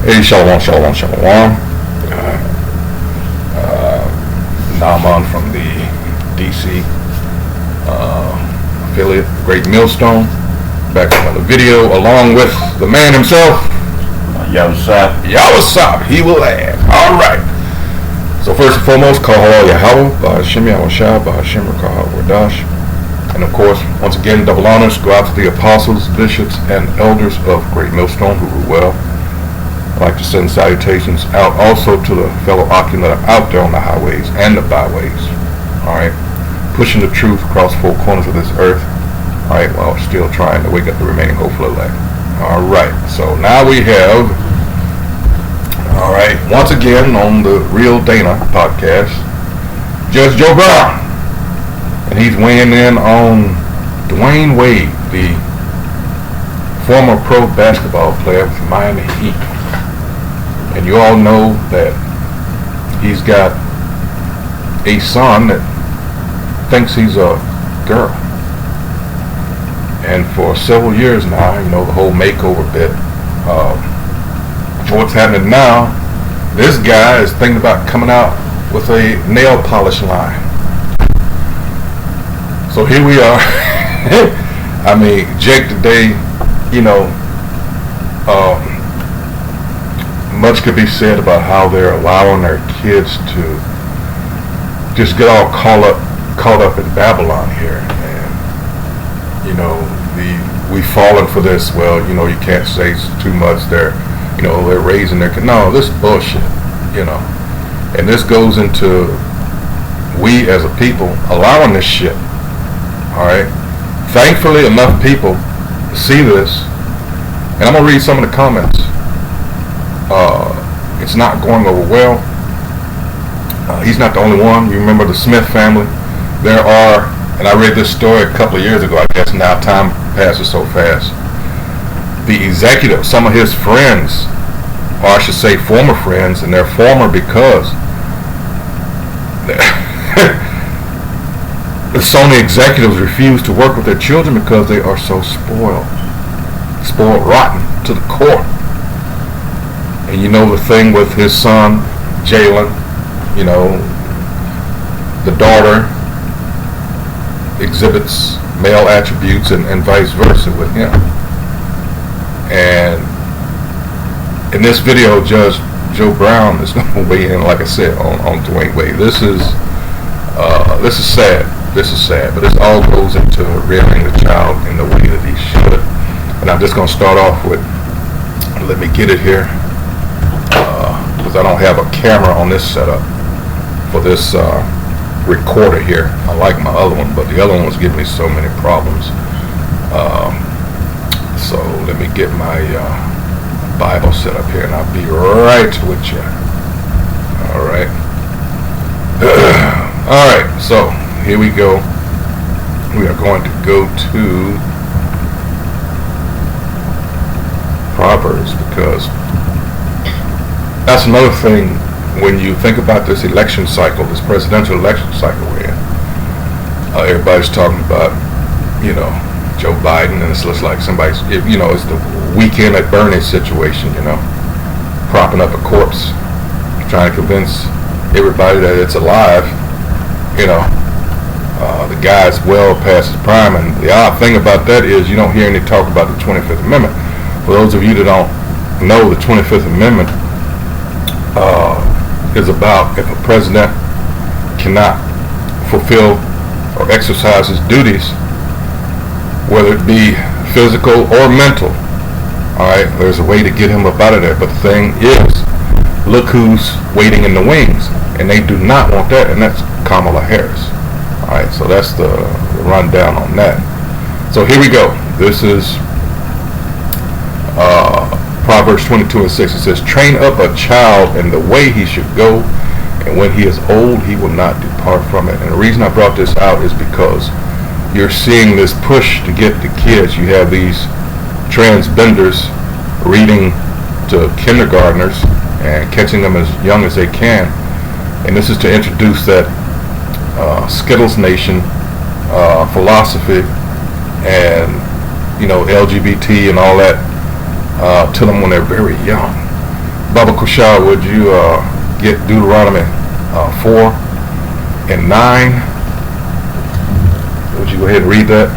Hey, shalom, shalom, shalom. Naaman from the DC affiliate, Great Millstone. Back with another video, along with the man himself, Yawasab. He will add. All right. So first and foremost, Kahal Yahweh, Bahashim Yahweh, Bahashim Kahal Wadash. And of course, once again, double honors go out to the apostles, bishops, and elders of Great Millstone who rule well. I'd like to send salutations out also to the fellow Akim that are out there on the highways and the byways. Alright, pushing the truth across four corners of this earth. Alright, while still trying to wake up the remaining hopeful elect. Alright, so now we have, alright, once again on the Real Dana podcast, Judge Joe Brown. And he's weighing in on Dwyane Wade, the former pro basketball player with Miami Heat. And you all know that he's got a son that thinks he's a girl. And for several years now, you know, the whole makeover bit. What's happening now, this guy is thinking about coming out with a nail polish line. So here we are. I mean, Jake today, you know, much could be said about how they're allowing their kids to just get all caught up in Babylon here, and you know, we've fallen for this. Well, you know, you can't say too much. They're raising their kids. No, this is bullshit, you know, and this goes into we as a people allowing this shit. All right, thankfully enough people see this, and I'm gonna read some of the comments. It's not going over well. He's not the only one. You remember the Smith family? There are, and I read this story a couple of years ago, I guess now time passes so fast. The executive, some of his friends, or I should say former friends, and they're former because the Sony executives refuse to work with their children because they are so spoiled rotten to the core. And you know the thing with his son, Jalen, you know, the daughter exhibits male attributes and vice versa with him. And in this video, Judge Joe Brown is going to weigh in, like I said, on Dwyane Wade. This is sad. This is sad, but this all goes into rearing the child in the way that he should. And I'm just going to start off with, let me get it here. I don't have a camera on this setup for this recorder here. I like my other one, but the other one was giving me so many problems. So let me get my Bible set up here, and I'll be right with you. All right. All right. So here we go. We are going to go to Proverbs, because that's another thing when you think about this election cycle, this presidential election cycle we're in. Everybody's talking about, you know, Joe Biden, and it looks like somebody's, you know, it's the Weekend at Bernie's situation, you know, propping up a corpse, trying to convince everybody that it's alive, you know. The guy's well past his prime, and the odd thing about that is you don't hear any talk about the 25th Amendment. For those of you that don't know, the 25th Amendment is about if a president cannot fulfill or exercise his duties, whether it be physical or mental. Alright, there's a way to get him up out of there, but the thing is, look who's waiting in the wings, and they do not want that, and that's Kamala Harris. Alright, so that's the rundown on that. So here we go. This is Proverbs 22:6. It says, train up a child in the way he should go, and when he is old, he will not depart from it. And the reason I brought this out is because you're seeing this push to get the kids. You have these transgenders reading to kindergartners and catching them as young as they can. And this is to introduce that Skittles Nation philosophy and, you know, LGBT and all that to them when they're very young. Baba Kushal, would you get Deuteronomy 4 and 9? Would you go ahead and read that?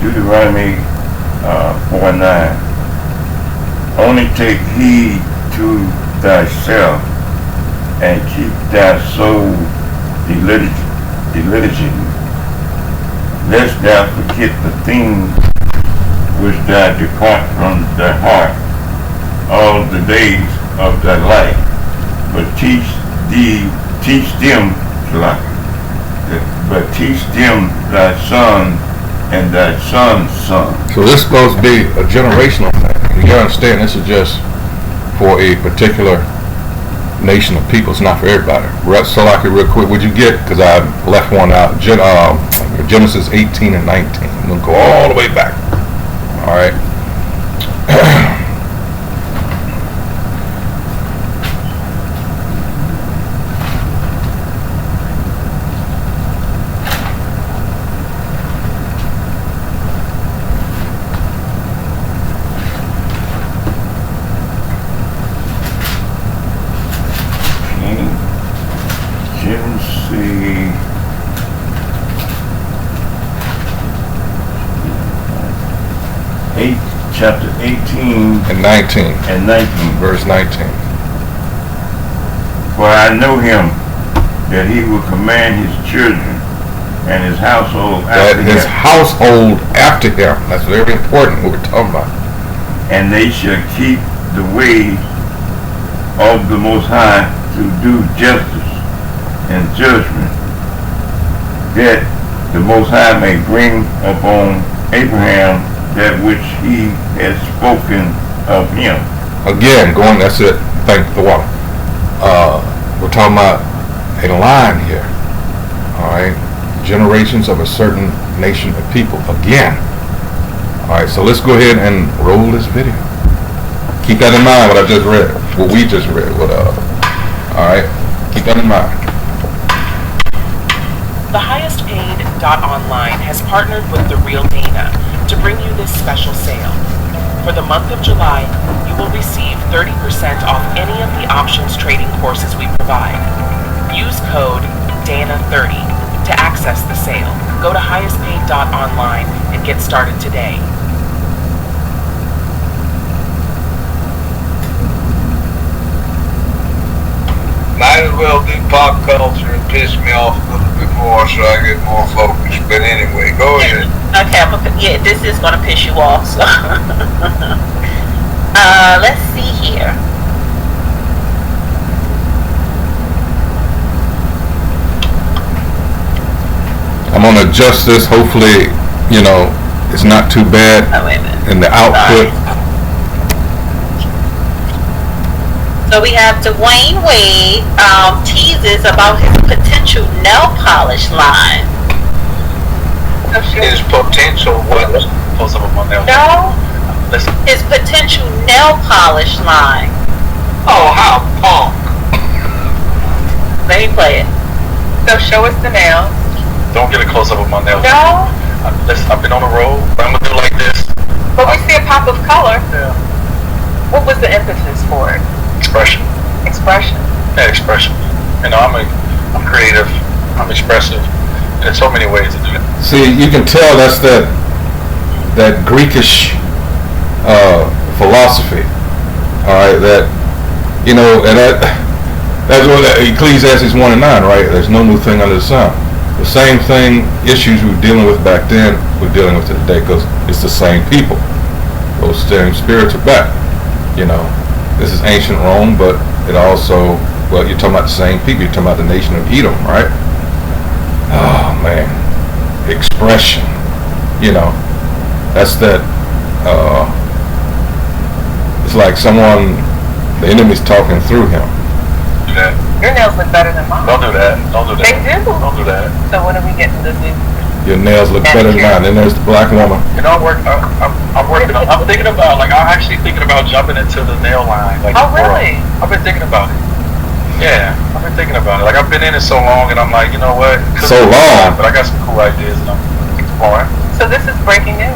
Deuteronomy 4 and 9. Only take heed to thyself and keep thy soul diligent, lest thou forget the things which thou depart from thy heart all the days of thy life, but teach them thy son and thy son's son. So this is supposed to be a generational thing. You understand, this is just for a particular nation of people. It's not for everybody. So like it real quick, would you get, because I left one out, Genesis 18 and 19. I'm going to go all the way back. All right. Chapter 18 and 19. Verse 19. For I know him, that he will command his children and his household after him. That's very important what we're talking about. And they shall keep the way of the Most High to do justice and judgment, that the Most High may bring upon Abraham that which he has spoken of him. Again, that's it. Thank the water. We're talking about a line here. All right. Generations of a certain nation of people. Again. All right. So let's go ahead and roll this video. Keep that in mind. What I just read. What we just read. All right. Keep that in mind. The highestpaid.online has partnered with The Real Dana to bring you this special sale. For the month of July, you will receive 30% off any of the options trading courses we provide. Use code DANA30 to access the sale. Go to highestpaid.online and get started today. Might as well do pop culture and piss me off a little bit more so I get more focused. But anyway, go ahead. Okay, this is going to piss you off. So, let's see here. I'm going to adjust this. Hopefully, it's not too bad in the output. Sorry. So we have Dwyane Wade teases about his potential nail polish line. His potential what? Close up on my nail. No. His potential nail polish line. Oh, how punk. Let me play it. So show us the nails. Don't get a close up of my nails. No. I've been on the road, but I'm gonna do like this. But we see a pop of color. Yeah. What was the impetus for it? Expression. Yeah, expression. I'm creative. I'm expressive. And there's so many ways to do it. See, you can tell that's that Greekish philosophy. All right, and that's what Ecclesiastes 1 and 9, right? There's no new thing under the sun. The same thing, issues we were dealing with back then, we're dealing with today because it's the same people. Those same spirits are back. This is ancient Rome, but it also, you're talking about the same people. You're talking about the nation of Edom, right? Oh, man. Expression. That's that, it's like the enemy's talking through him. Do that. Your nails look better than mine. Don't do that. They do. Don't do that. So when are we getting to do? Your nails look better than mine. Then there's the black woman. I'm working on. I'm thinking about I'm actually thinking about jumping into the nail line. Oh really? I've been thinking about it. Yeah, I've been thinking about it. I've been in it so long, and I'm like, you know what? So long. But I got some cool ideas, and I'm exploring. So this is breaking news.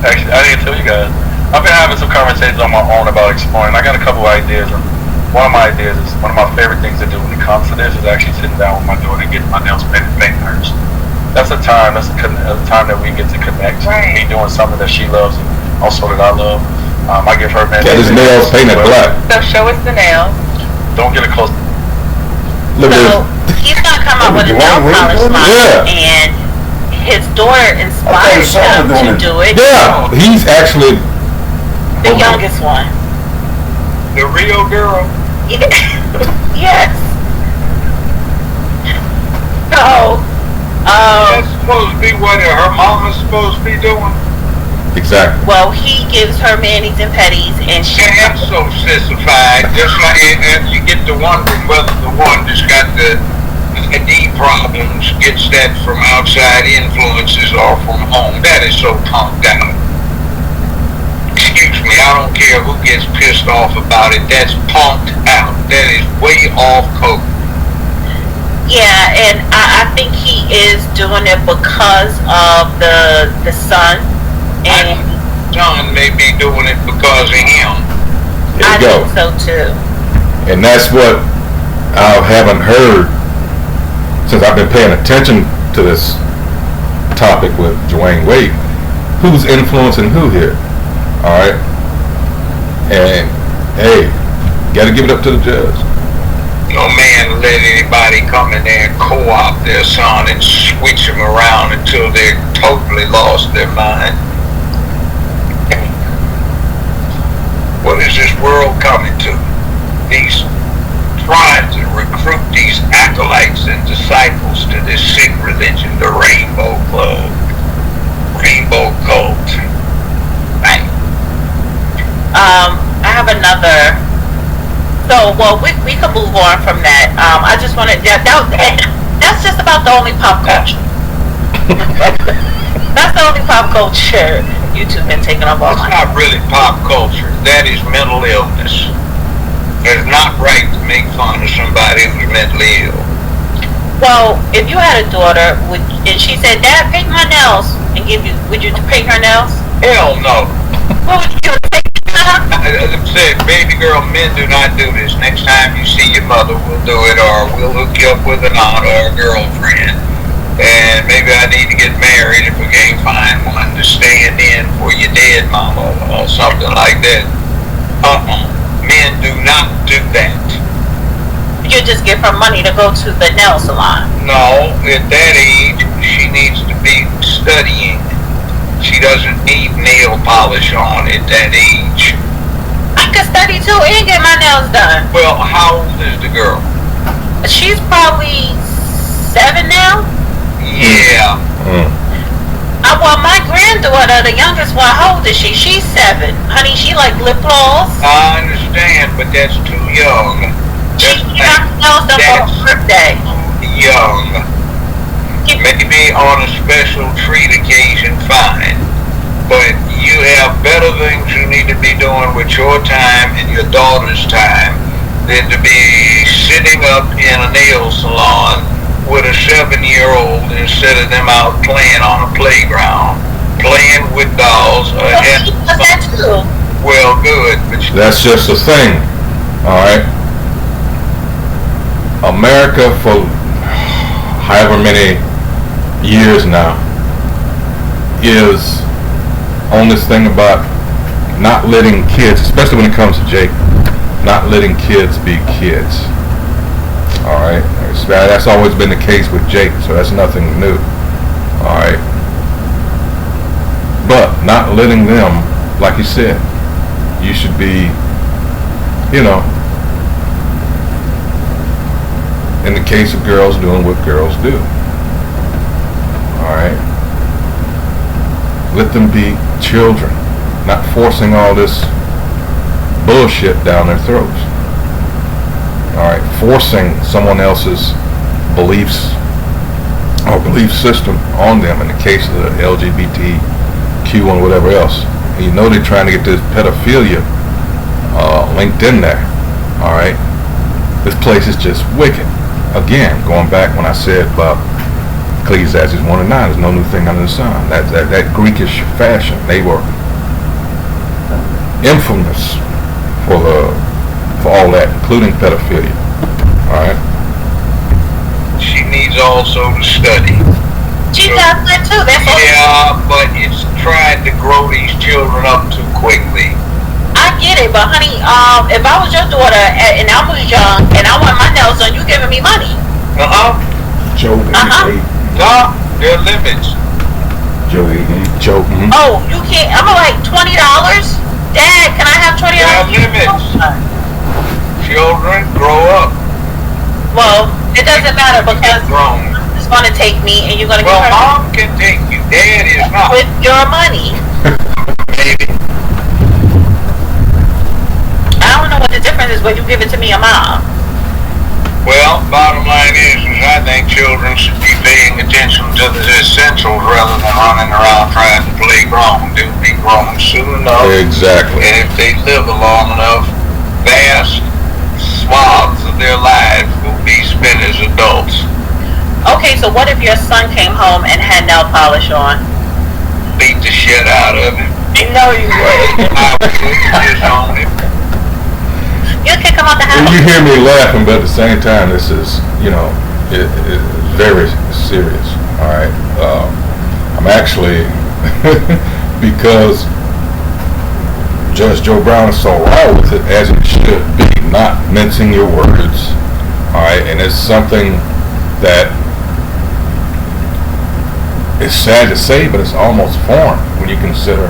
Actually, I didn't tell you guys. I've been having some conversations on my own about exploring. I got a couple of ideas. And one of my ideas is one of my favorite things to do when it comes to this is actually sitting down with my daughter and getting my nails painted, painting hers. That's a time. That's a time that we get to connect. Right. Me doing something that she loves and also that I love. I give her Get his nails painted black. So show us the nails. Don't get it close. Look at So this. he's gonna come up with a nail polish line, Yeah. and his daughter inspired him to do it. Yeah, he's actually The youngest one. The Rio girl. Yes. So, That's supposed to be what her mama's supposed to be doing. exactly. well, he gives her manis and petties, and she. That's so sissified. Just like, and you get to wondering whether the one that's got the ID problems gets that from outside influences or from home. That is so punked out. Excuse me, I don't care who gets pissed off about it. That's punked out. That is way off coke. Yeah, and I think he is doing it because of the son, and John may be doing it because of him. There I you go. think so too. And that's what I haven't heard since I've been paying attention to this topic with Dwyane Wade. Who's influencing who here? All right. And hey, gotta give it up to the judge. No man let anybody come in there and co-opt their son and switch them around until they're totally lost their mind. What is this world coming to? These trying to recruit these acolytes and disciples to this sick religion, the Rainbow Club, Rainbow Cult. Right. I have another. So, well, we can move on from that. I just wanted that's just about the only pop culture. That's the only pop culture YouTube been taking up all That's my. not really pop culture. That is mental illness. It's not right to make fun of somebody who's mentally ill. Well, if you had a daughter, and she said, "Dad, paint my nails," and would you paint her nails? Hell no. What would you do? As I said, baby girl, men do not do this. Next time you see your mother, we'll do it, or we'll hook you up with an aunt or a girlfriend. And maybe I need to get married if we can't find one to stand in for your dead mama or something like that. Men do not do that. You just give her money to go to the nail salon. No, at that age, she needs to be studying. She doesn't need nail polish on at that age. I could study too and get my nails done. Well, how old is the girl? She's probably 7 now. Yeah. Well, my granddaughter, the youngest one, how old is she? She's 7. Honey, she like lip gloss. I understand, but that's too young. She got her nails done for her birthday. Young. Maybe on a special treat occasion, fine. But you have better things you need to be doing with your time and your daughter's time than to be sitting up in a nail salon with a 7-year-old instead of them out playing on a playground, playing with dolls. She does that too. Well, good. But That's just the thing. All right. America for however many years now is on this thing about not letting kids, especially when it comes to Jake, not letting kids be kids. All right, that's always been the case with Jake, so that's nothing new. All right, but not letting them, like you said, you should be, in the case of girls doing what girls do. All right, let them be children, not forcing all this bullshit down their throats. All right, forcing someone else's beliefs or belief system on them in the case of the LGBTQ and whatever else. And you know they're trying to get this pedophilia linked in there. All right, this place is just wicked. Again, going back when I said about Ecclesiastes 1 and 9, there's no new thing under the sun. That Greekish fashion, they were infamous for all that, including pedophilia. All right. She needs also to study. She does that too. That's all. Yeah, but it's trying to grow these children up too quickly. I get it, but honey, if I was your daughter and I was young and I want my nails done, you giving me money. Joe, Nah, there are limits. Joe. Oh, you can't. I'm like $20. Dad, can I have $20? There are limits. Children grow up. Well, it doesn't matter because Grown. it's going to take me and you're going to Well, give her mom can take you. Dad is not. with your money. Maybe. I don't know what the difference is whether you give it to me or mom. Well, bottom line is I think children should be paying attention to the essentials rather than running around trying to play grown. They'll be grown soon enough. Exactly. And if they live long enough, vast swaths of their lives will be spent as adults. Okay, so what if your son came home and had nail polish on? Beat the shit out of him. No, you wouldn't. I would just own him. You'll kick him out the house. And you hear me laughing, but at the same time, this is, it's very serious. All right. I'm actually, because Judge Joe Brown is so raw with it, as it should be, not mincing your words. All right. And it's something that is sad to say, but it's almost foreign when you consider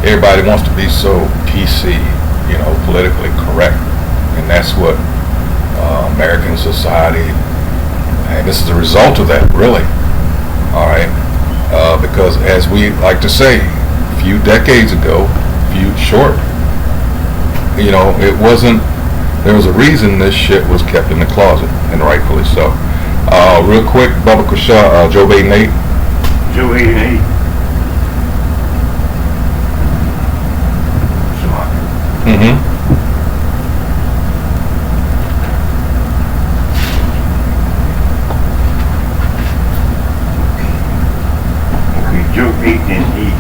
everybody wants to be so PC, politically correct. And that's what American society, and this is the result of that, really. All right. Because as we like to say, a few decades ago, it wasn't, there was a reason this shit was kept in the closet, and rightfully so. Real quick, Bubba Kusha, Joe 8 and 8. Joe 8 and 8. Mm-hmm. Joe 8 and 8.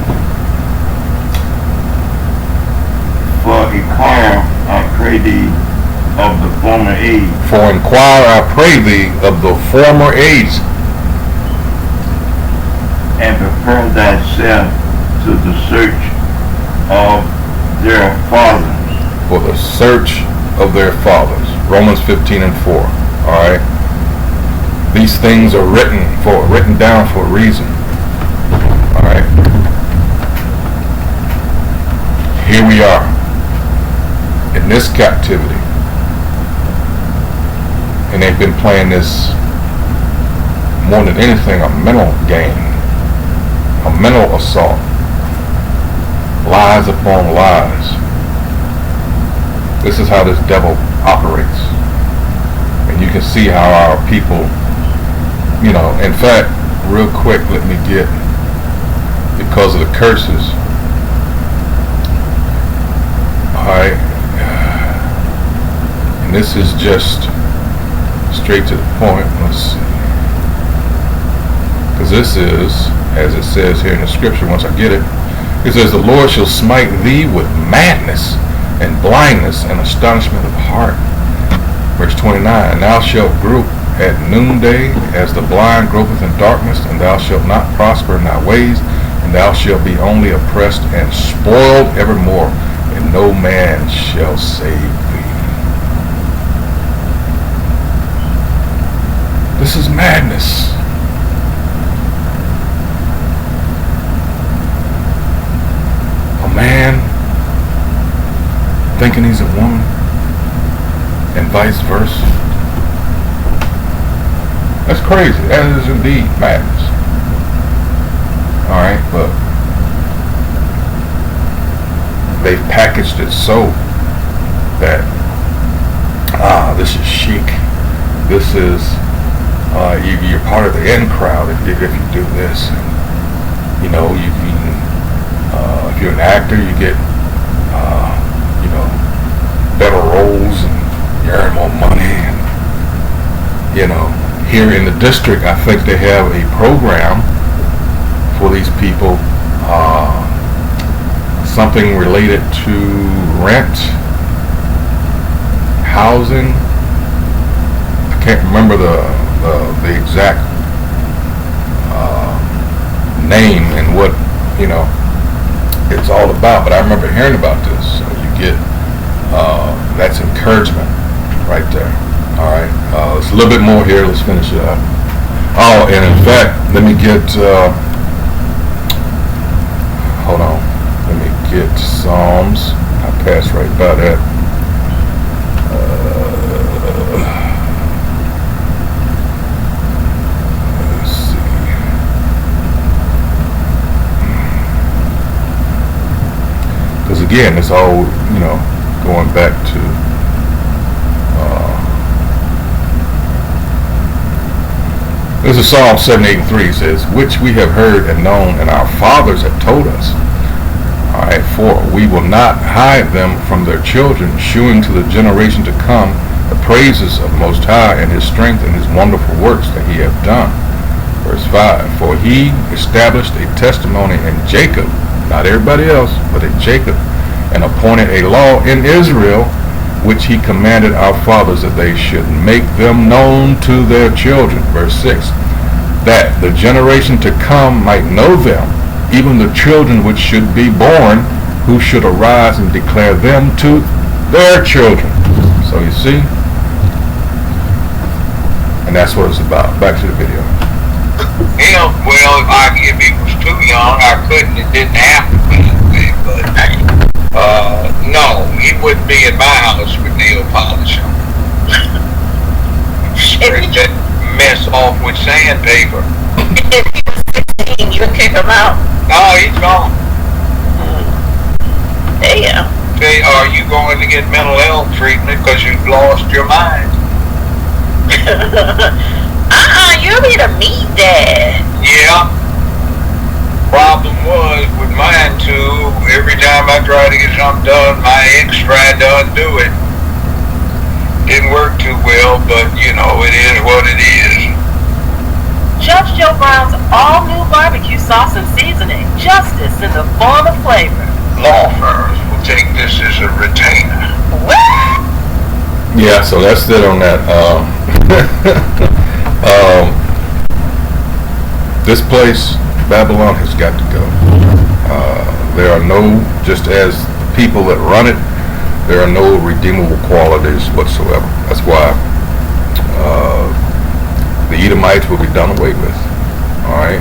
For inquire, I pray thee of the former age. For inquire, I pray thee, of the former age. And prepare thyself to the search of their fathers. For the search of their fathers. Romans 15 and 4. Alright? These things are written down for a reason. Alright? Here we are. In this captivity. And they've been playing this, more than anything, a mental game. A mental assault. Lies upon lies. This is how this devil operates. And you can see how our people, in fact, real quick, let me get, because of the curses. Alright. And this is just straight to the point. Let's see. Because this is, as it says here in the scripture, once I get it, it says, the Lord shall smite thee with madness and blindness and astonishment of heart. Verse 29, and thou shalt grope at noonday as the blind gropeth in darkness, and thou shalt not prosper in thy ways, and thou shalt be only oppressed and spoiled evermore, and no man shall save thee. This is madness. A man thinking he's a woman, and vice versa. That's crazy. That is indeed madness. Alright, but they've packaged it so that, this is chic. This is, you're part of the in crowd if you do this. And, if you're an actor, you get, better roles and you earn more money. And, here in the district, I think they have a program for these people, something related to rent, housing. I can't remember the exact name and what it's all about, but I remember hearing about this. So you get that's encouragement right there. All right, it's a little bit more here. Let's finish it up. Oh, and in fact, let me get hold on, let me get Psalms. I passed right by that. Let's see. Because again, it's all going back to this is Psalm 78:3. It says, which we have heard and known, and our fathers have told us. All right, for we will not hide them from their children, shewing to the generation to come the praises of the Most High and His strength and His wonderful works that He hath done. Verse 5, for He established a testimony in Jacob, not everybody else, but in Jacob, and appointed a law in Israel, which He commanded our fathers that they should make them known to their children. Verse 6, that the generation to come might know them, even the children which should be born, who should arise and declare them to their children. So you see, and that's what it's about. Back to the video. Yeah, well, if he was too young, I couldn't. It didn't happen that way, but no, he wouldn't be in my house with nail polish on. Scrape that mess off with sandpaper. If he was 16, you would kick him out. No, he's gone. Damn. Say, are you going to get mental health treatment because you've lost your mind? You need a meat dad. Yeah. Problem was with mine too. Every time I try to get something done, my ex tried to undo it. Didn't work too well, but it is what it is. Judge Joe Brown's all-new barbecue sauce and seasoning. Justice in the form of flavor. Law firms will take this as a retainer. What? Yeah, so that's it on that. This place, Babylon, has got to go. There are no, just as people that run it, there are no redeemable qualities whatsoever. That's why the Edomites will be done away with. All right,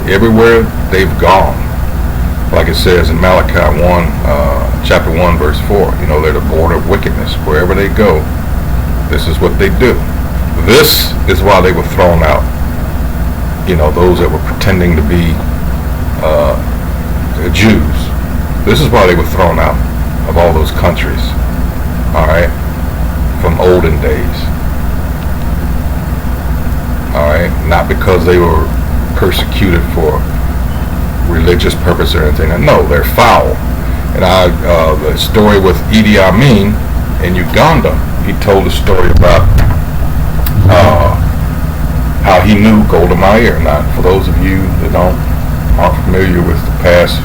everywhere they've gone, like it says in Malachi 1, chapter 1, verse 4. They're the border of wickedness. Wherever they go, this is what they do. This is why they were thrown out. Those that were pretending to be Jews. This is why they were thrown out of all those countries. All right, from olden days. All right, not because they were persecuted for religious purpose or anything. No, they're foul. And the story with Idi Amin in Uganda, he told a story about how he knew Golda Meir. Now, for those of you that aren't familiar with the past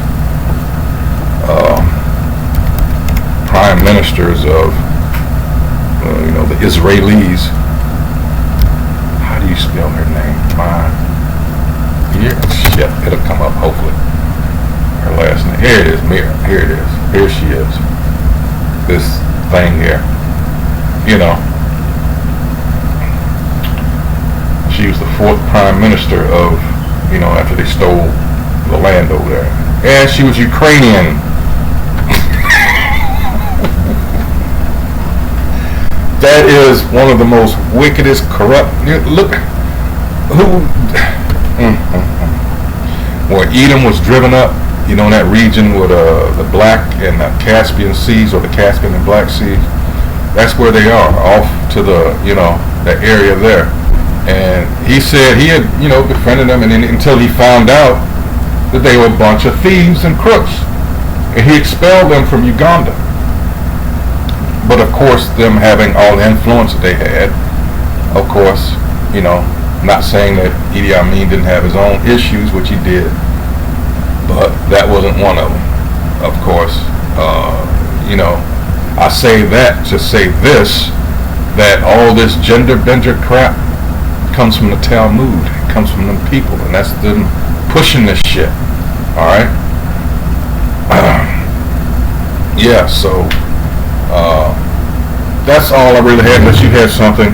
prime ministers of the Israelis, how do you spell her name? Shit, it'll come up hopefully. Her last name. Here it is. Here it is. Here she is. This thing here. She was the 4th prime minister of, after they stole the land over there. And she was Ukrainian. That is one of the most wickedest, corrupt. Look, when Edom was driven up, in that region with the Black and the Caspian Seas, or the Caspian and Black Seas, that's where they are, off to the, that area there. And he said he had, befriended them, and then until he found out that they were a bunch of thieves and crooks, and he expelled them from Uganda. But of course, them having all the influence that they had, of course, not saying that Idi Amin didn't have his own issues, which he did, but that wasn't one of them. of course, I say that to say this, that all this gender bender crap comes from the Talmud. It comes from them people, and that's them pushing this shit. All right. Yeah. So that's all I really had. Unless you had something.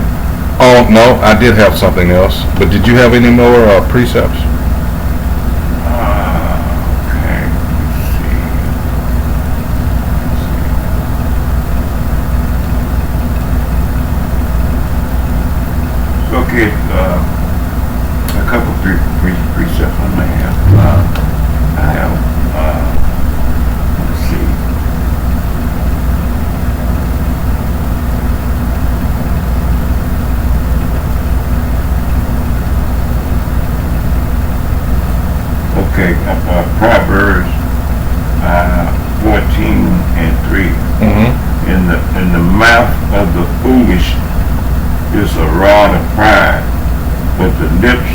Oh no, I did have something else. But did you have any more precepts? Okay. Let's see. Okay. A couple precepts I may have. I have. Let's see. Okay, Proverbs 14:3. Mm-hmm. In the mouth of the foolish is a rod of pride, but the lips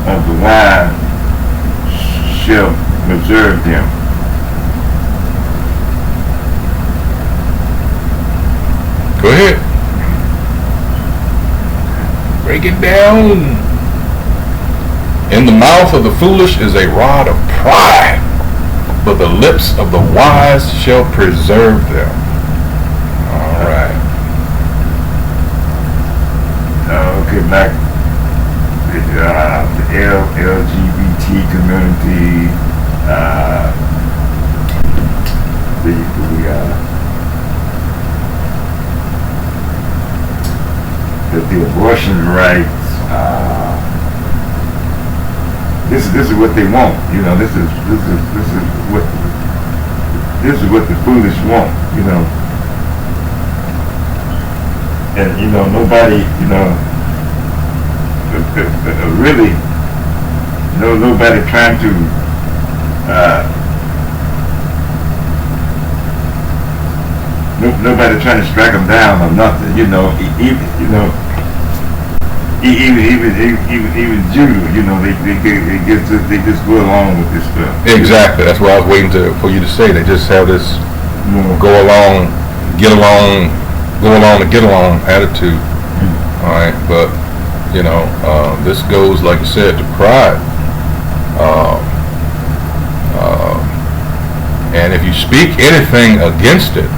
of the wise shall preserve them. Go ahead. Break it down. In the mouth of the foolish is a rod of pride, but the lips of the wise shall preserve them. All right. Okay, back the LGBT community, the abortion rights. This is what they want. This is what the foolish want. And nobody, really, nobody trying to nobody trying to strike them down or nothing. Even judo, they just go along with this stuff. Exactly. That's what I was waiting for you to say. They just have this go along, get along, go along to get along attitude. All right, but this goes, like you said, to pride. And if you speak anything against it,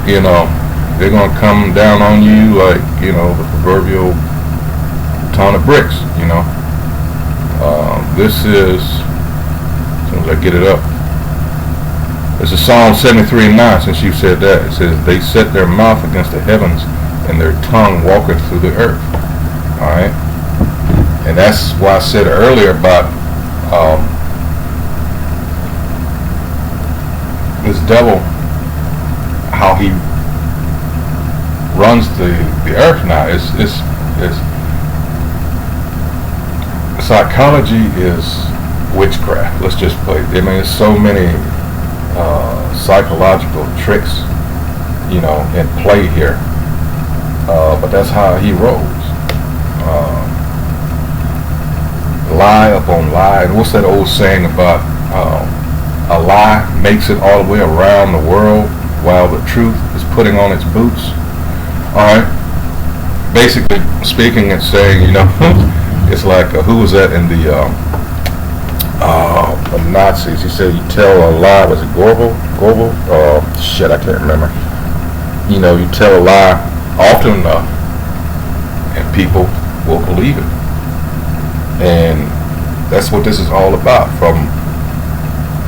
they're gonna come down on you like the proverbial ton of bricks. This is, as soon as I get it up, this is Psalm 73:9. Since you said that, it says, they set their mouth against the heavens and their tongue walketh through the earth. All right, and that's why I said earlier about this devil, how he runs the earth now. It's psychology is witchcraft. Let's just play. I mean, there's so many psychological tricks, in play here. But that's how he rolls. Lie upon lie. And what's that old saying about a lie makes it all the way around the world while the truth is putting on its boots? Alright? Basically speaking, it's saying, it's like, who was that in the Nazis? He said, you tell a lie, was it Gorbel? Shit, I can't remember. You tell a lie often enough and people will believe it. And that's what this is all about. From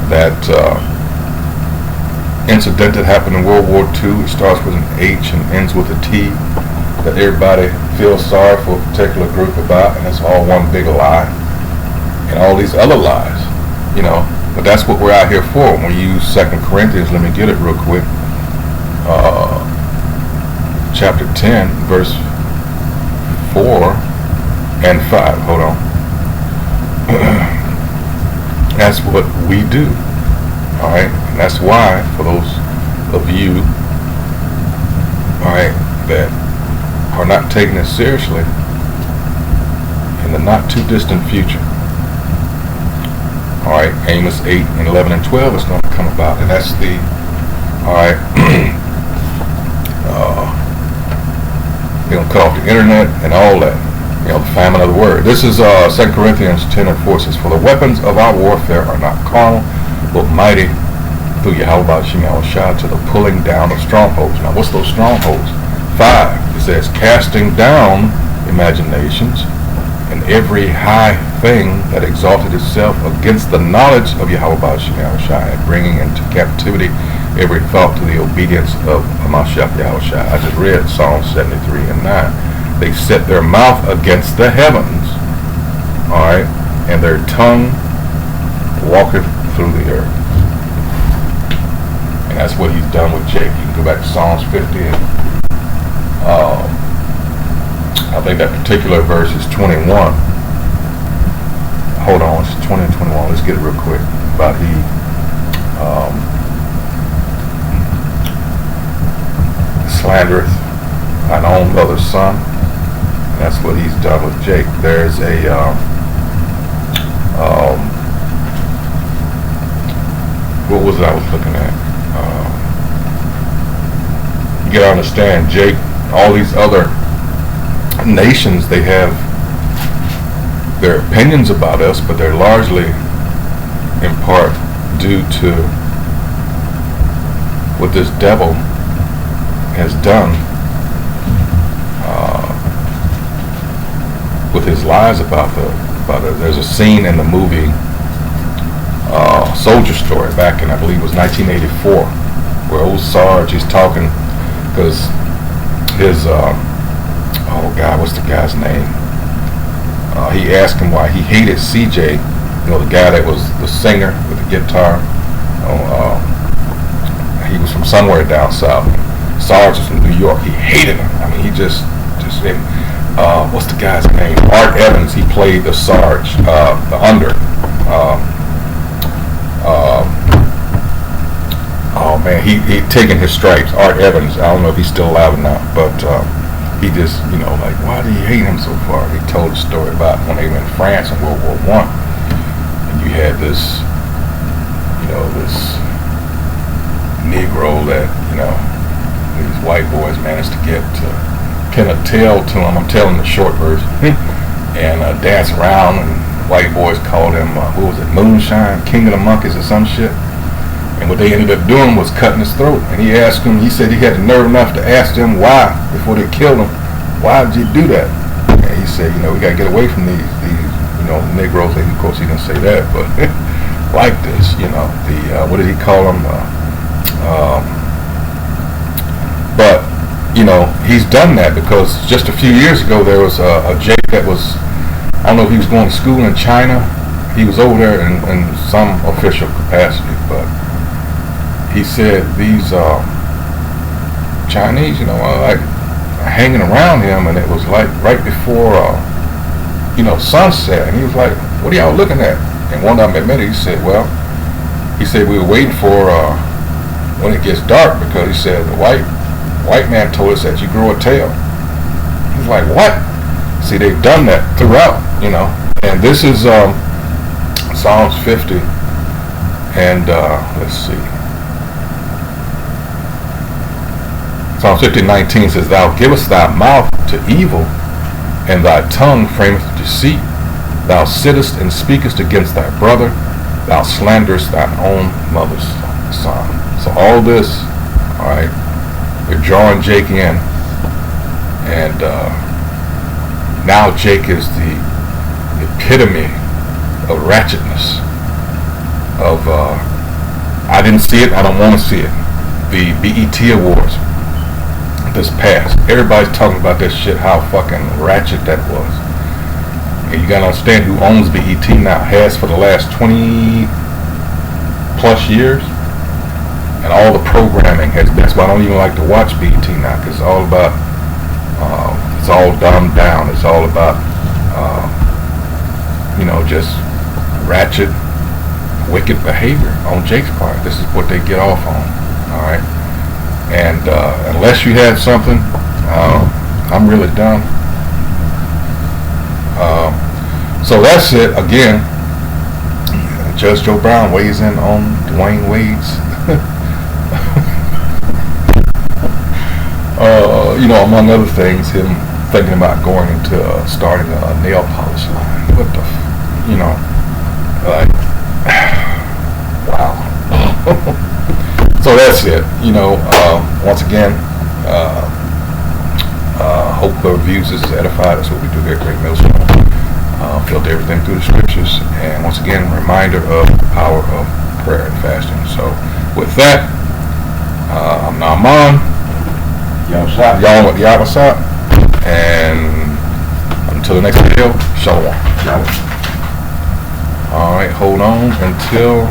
that incident that happened in World War II, it starts with an H and ends with a T, that everybody feels sorry for a particular group about, and it's all one big lie. And all these other lies, but that's what we're out here for. When we use 2 Corinthians, let me get it real quick. Chapter 10, verse 4 and 5. Hold on. That's what we do. Alright? And that's why, for those of you, alright, that are not taking it seriously, in the not too distant future, All right, Amos 8 and 11 and 12 is going to come about, and that's the, all right, they're going to cut off the internet and all that, you know, the famine of the word. This is 2 Corinthians 10 and 4 says, for the weapons of our warfare are not carnal, but mighty through Yahweh to the pulling down of strongholds. Now, what's those strongholds? 5, it says, casting down imaginations and every high thing that exalted itself against the knowledge of Yahweh and bringing into captivity every thought to the obedience of Hamashiach Yahushua. I just read Psalm 73 and 9. They set their mouth against the heavens, all right, and their tongue walketh through the earth. And that's what he's done with Jake. You can go back to Psalms 50 and I think that particular verse is 21. Hold on, it's 20 and 21. Let's get it real quick. About he slandereth thine own mother's son. And that's what he's done with Jake. There's a what was it I was looking at? You gotta understand, Jake, all these other nations, they have their opinions about us, but they're largely in part due to what this devil has done with his lies about it. There's a scene in the movie Soldier Story back in, I believe it was 1984, where old Sarge, he's talking because his oh God, what's the guy's name? He asked him why he hated CJ, you know, the guy that was the singer with the guitar. He was from somewhere down south. Sarge was from New York. He hated him. I mean, he just what's the guy's name? Art Evans. He played the Sarge, the under. Oh man, he taken his stripes. Art Evans. I don't know if he's still alive or not, but he just, you know, like, why do you hate him so far? He told a story about when they were in France in World War I, and you had this, you know, this Negro that, you know, these white boys managed to get to pin a tail to him. I'm telling the short version, and dance around, and white boys called him, what was it, Moonshine, King of the Monkeys or some shit. And what they ended up doing was cutting his throat. And he asked him, he said he had the nerve enough to ask them why, before they killed him, why did you do that? And he said, you know, we got to get away from these, you know, Negroes. And of course he didn't say that, but like this, you know, the, what did he call them? But, you know, he's done that because just a few years ago there was a Jake that was, I don't know if he was going to school in China. He was over there in some official capacity, but he said these Chinese, you know, like hanging around him, and it was like right before, you know, sunset, and he was like, "What are y'all looking at?" And one of them admitted, he said, "Well," he said, "we were waiting for when it gets dark because," he said, "the white man told us that you grow a tail." He's like, "What?" See, they've done that throughout, you know, and this is Psalms 50, and let's see. Psalm 50:19 says, "Thou givest thy mouth to evil, and thy tongue frameth deceit. Thou sittest and speakest against thy brother. Thou slanderest thine own mother's son." So all this, all right, we're drawing Jake in, and now Jake is the epitome of ratchetness. Of I didn't see it, I don't want to see it. The BET Awards this past, everybody's talking about that shit, how fucking ratchet that was. And you gotta understand who owns BET now, has for the last 20 plus years, and all the programming has. That's why I don't even like to watch BET now, because it's all about it's all dumbed down. It's all about you know, just ratchet, wicked behavior on Jake's part. This is what they get off on. All right. And unless you have something, I'm really done. So that's it. Again, Judge Joe Brown weighs in on Dwyane Wade's, among other things, him thinking about going into starting a nail polish line. What the, like, wow. So that's it. Once again, hope the reviews is edified. That's what we do here at Great Millstone. Filter everything through the scriptures, and once again, reminder of the power of prayer and fasting. So, with that, I'm Naaman. Y'all with Yabasat, and until the next video, Shalom. All right, hold on until